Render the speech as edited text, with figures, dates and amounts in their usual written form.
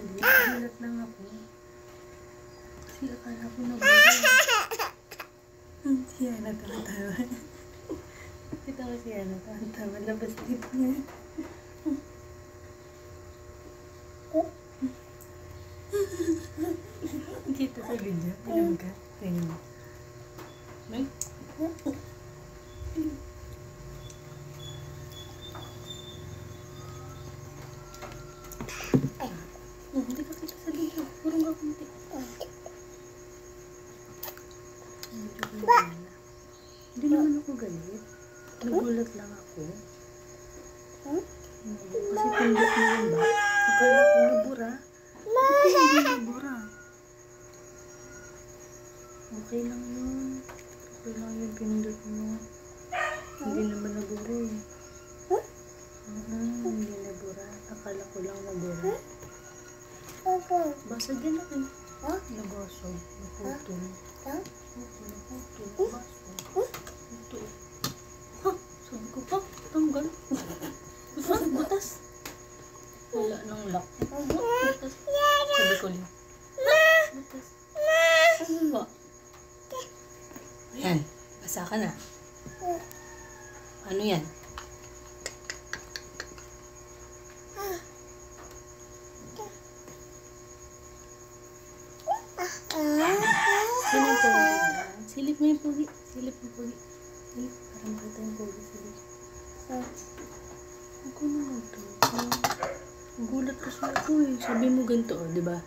Gulat lang ako. Kasi akala ko nabuhay. Siya natawa. Kita ko siya natawa. Labas dito niya. Kita sa video. Tingnan ka. Tingnan mo. May? Hindi ka kita sa video. Purong ka kunti. Hindi naman ako galit. Nagulat lang ako. Kasi pindot mo yun ba? Akala ko nabura. Hindi nabura. Okay lang yun. Okay lang yun pindot mo. Hindi naman nabura eh. Hindi nabura. Akala ko lang nabura. Basag yan ako eh. Nabasag. Naputol. Naputol. Basag. Ito. Ha? Sabi ko pa. Tanggal. Butas. Wala nang lock. Butas. Sabi ko lang. Butas. Ba? Ayan. Basa ka na. Ano yan? Silip mo yung pogi. Silip mo yung pogi. Silip. Para makita yung pogi. Silip. Ako naman to. Gulat kasi ako eh. Sabi mo ganito, oh, diba?